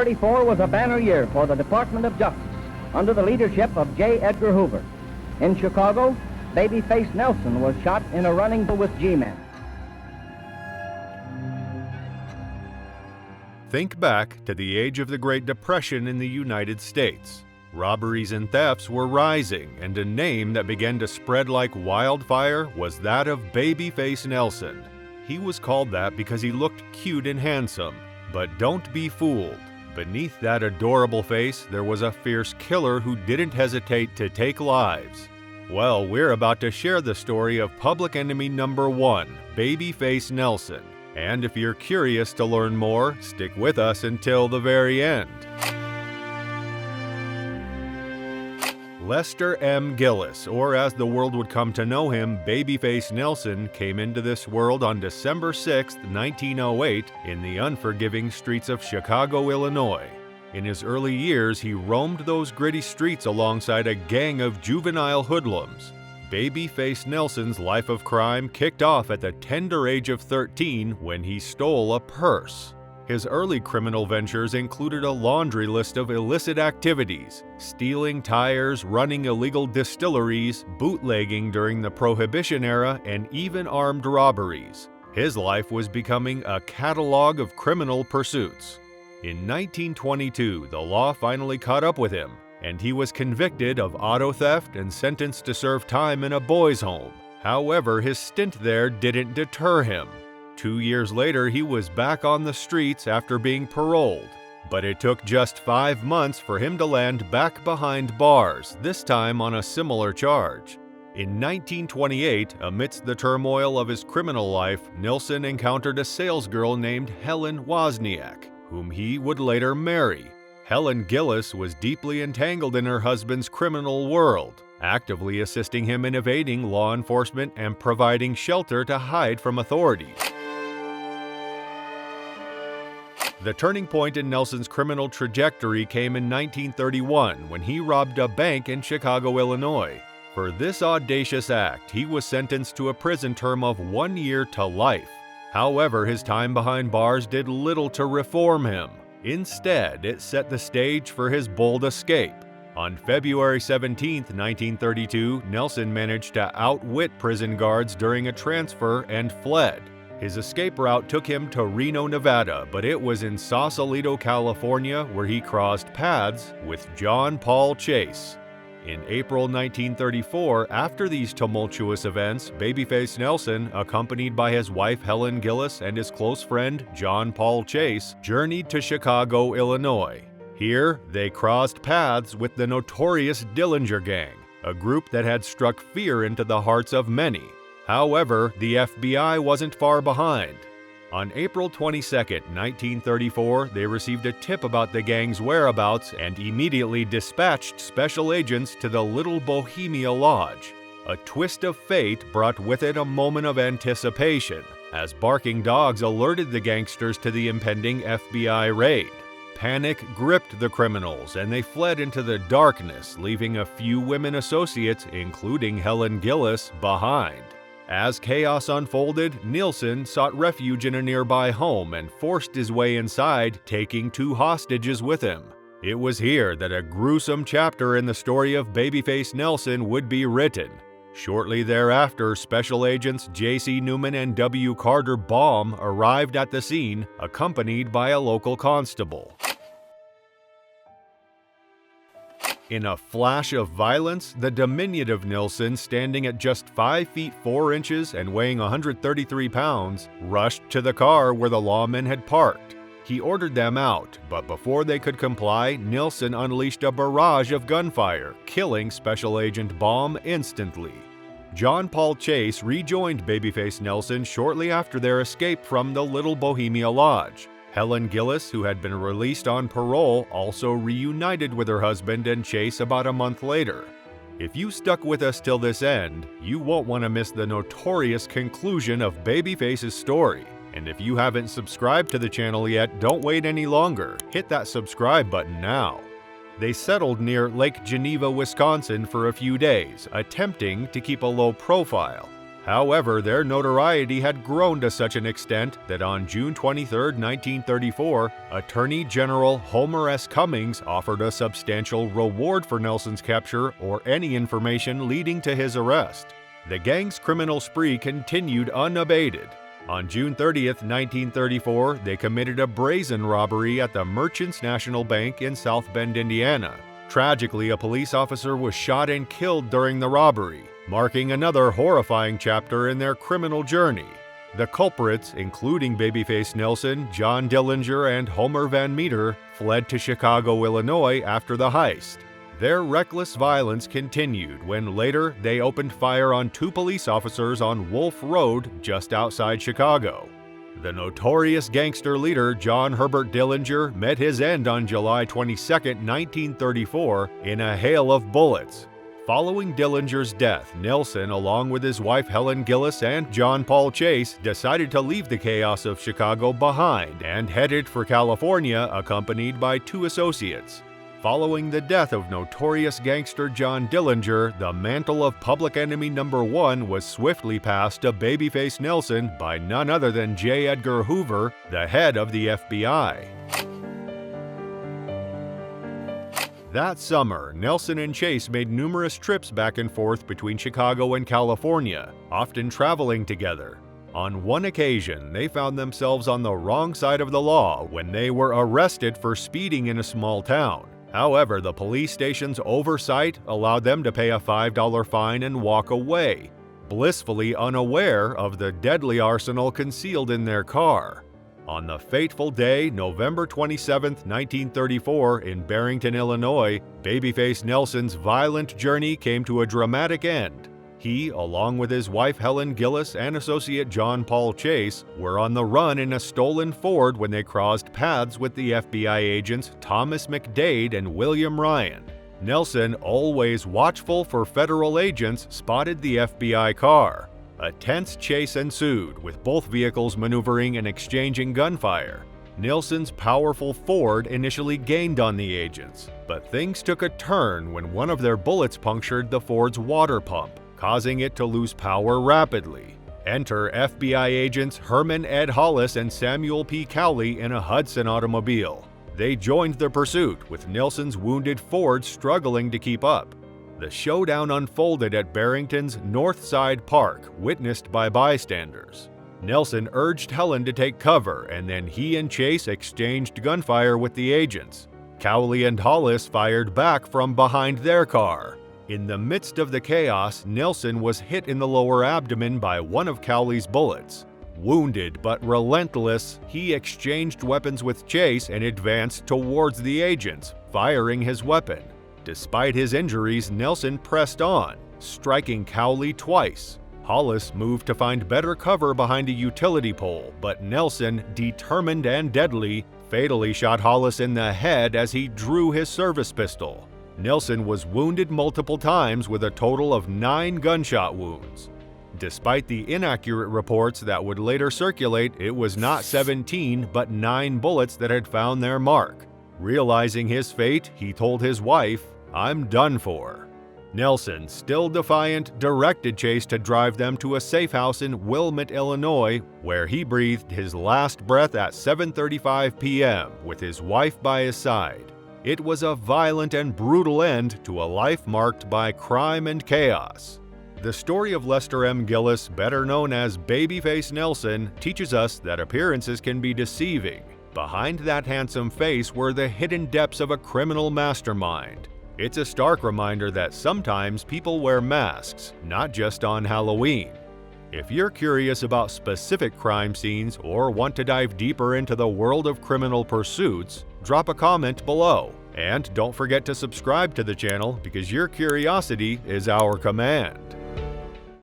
1934 was a banner year for the Department of Justice under the leadership of J. Edgar Hoover. In Chicago, Babyface Nelson was shot in a running duel with G-Men. Think back to the age of the Great Depression in the United States. Robberies and thefts were rising, and a name that began to spread like wildfire was that of Babyface Nelson. He was called that because he looked cute and handsome. But don't be fooled. Beneath that adorable face, there was a fierce killer who didn't hesitate to take lives. Well, we're about to share the story of public enemy number one, Babyface Nelson. And if you're curious to learn more, stick with us until the very end. Lester M. Gillis, or as the world would come to know him, Babyface Nelson, came into this world on December 6, 1908, in the unforgiving streets of Chicago, Illinois. In his early years, he roamed those gritty streets alongside a gang of juvenile hoodlums. Babyface Nelson's life of crime kicked off at the tender age of 13 when he stole a purse. His early criminal ventures included a laundry list of illicit activities: stealing tires, running illegal distilleries, bootlegging during the Prohibition era, and even armed robberies. His life was becoming a catalog of criminal pursuits. In 1922, the law finally caught up with him, and he was convicted of auto theft and sentenced to serve time in a boys' home. However, his stint there didn't deter him. 2 years later, he was back on the streets after being paroled. But it took just 5 months for him to land back behind bars, this time on a similar charge. In 1928, amidst the turmoil of his criminal life, Nelson encountered a salesgirl named Helen Wozniak, whom he would later marry. Helen Gillis was deeply entangled in her husband's criminal world, actively assisting him in evading law enforcement and providing shelter to hide from authorities. The turning point in Nelson's criminal trajectory came in 1931 when he robbed a bank in Chicago, Illinois. For this audacious act, he was sentenced to a prison term of 1 year to life. However, his time behind bars did little to reform him. Instead, it set the stage for his bold escape. On February 17, 1932, Nelson managed to outwit prison guards during a transfer and fled. His escape route took him to Reno, Nevada, but it was in Sausalito, California, where he crossed paths with John Paul Chase. In April 1934, after these tumultuous events, Babyface Nelson, accompanied by his wife Helen Gillis and his close friend John Paul Chase, journeyed to Chicago, Illinois. Here, they crossed paths with the Notorious Dillinger Gang, a group that had struck fear into the hearts of many. However, the FBI wasn't far behind. On April 22, 1934, they received a tip about the gang's whereabouts and immediately dispatched special agents to the Little Bohemia Lodge. A twist of fate brought with it a moment of anticipation, as barking dogs alerted the gangsters to the impending FBI raid. Panic gripped the criminals, and they fled into the darkness, leaving a few women associates, including Helen Gillis, behind. As chaos unfolded, Nelson sought refuge in a nearby home and forced his way inside, taking 2 hostages with him. It was here that a gruesome chapter in the story of Babyface Nelson would be written. Shortly thereafter, Special Agents J.C. Newman and W. Carter Baum arrived at the scene, accompanied by a local constable. In a flash of violence, the diminutive Nelson, standing at just 5 feet 4 inches and weighing 133 pounds, rushed to the car where the lawmen had parked. He ordered them out, but before they could comply, Nelson unleashed a barrage of gunfire, killing Special Agent Baum instantly. John Paul Chase rejoined Babyface Nelson shortly after their escape from the Little Bohemia Lodge. Helen Gillis, who had been released on parole, also reunited with her husband and Chase about a month later. If you stuck with us till this end, you won't want to miss the notorious conclusion of Babyface's story. And if you haven't subscribed to the channel yet, don't wait any longer. Hit that subscribe button now. They settled near Lake Geneva, Wisconsin for a few days, attempting to keep a low profile. However, their notoriety had grown to such an extent that on June 23, 1934, Attorney General Homer S. Cummings offered a substantial reward for Nelson's capture or any information leading to his arrest. The gang's criminal spree continued unabated. On June 30, 1934, they committed a brazen robbery at the Merchants National Bank in South Bend, Indiana. Tragically, a police officer was shot and killed during the robbery, marking another horrifying chapter in their criminal journey. The culprits, including Babyface Nelson, John Dillinger, and Homer Van Meter, fled to Chicago, Illinois after the heist. Their reckless violence continued when later they opened fire on 2 police officers on Wolf Road just outside Chicago. The notorious gangster leader John Herbert Dillinger met his end on July 22, 1934, in a hail of bullets. Following Dillinger's death, Nelson, along with his wife Helen Gillis and John Paul Chase, decided to leave the chaos of Chicago behind and headed for California, accompanied by 2 associates. Following the death of notorious gangster John Dillinger, the mantle of public enemy number 1 was swiftly passed to Babyface Nelson by none other than J. Edgar Hoover, the head of the FBI. That summer, Nelson and Chase made numerous trips back and forth between Chicago and California, often traveling together. On one occasion, they found themselves on the wrong side of the law when they were arrested for speeding in a small town. However, the police station's oversight allowed them to pay a $5 fine and walk away, blissfully unaware of the deadly arsenal concealed in their car. On the fateful day, November 27, 1934, in Barrington, Illinois, Babyface Nelson's violent journey came to a dramatic end. He, along with his wife Helen Gillis and associate John Paul Chase, were on the run in a stolen Ford when they crossed paths with the FBI agents Thomas McDade and William Ryan. Nelson, always watchful for federal agents, spotted the FBI car. A tense chase ensued, with both vehicles maneuvering and exchanging gunfire. Nelson's powerful Ford initially gained on the agents, but things took a turn when one of their bullets punctured the Ford's water pump, causing it to lose power rapidly. Enter FBI agents Herman Ed Hollis and Samuel P. Cowley in a Hudson automobile. They joined the pursuit, with Nelson's wounded Ford struggling to keep up. The showdown unfolded at Barrington's North Side Park, witnessed by bystanders. Nelson urged Helen to take cover, and then he and Chase exchanged gunfire with the agents. Cowley and Hollis fired back from behind their car. In the midst of the chaos, Nelson was hit in the lower abdomen by one of Cowley's bullets. Wounded but relentless, he exchanged weapons with Chase and advanced towards the agents, firing his weapon. Despite his injuries, Nelson pressed on, striking Cowley twice. Hollis moved to find better cover behind a utility pole, but Nelson, determined and deadly, fatally shot Hollis in the head as he drew his service pistol. Nelson was wounded multiple times with a total of 9 gunshot wounds. Despite the inaccurate reports that would later circulate, it was not 17 but 9 bullets that had found their mark. Realizing his fate, he told his wife, "I'm done for." Nelson, still defiant, directed Chase to drive them to a safe house in Wilmette, Illinois, where he breathed his last breath at 7:35 p.m. with his wife by his side. It was a violent and brutal end to a life marked by crime and chaos. The story of Lester M. Gillis, better known as Babyface Nelson, teaches us that appearances can be deceiving. Behind that handsome face were the hidden depths of a criminal mastermind. It's a stark reminder that sometimes people wear masks, not just on Halloween. If you're curious about specific crime scenes or want to dive deeper into the world of criminal pursuits, drop a comment below. And don't forget to subscribe to the channel because your curiosity is our command.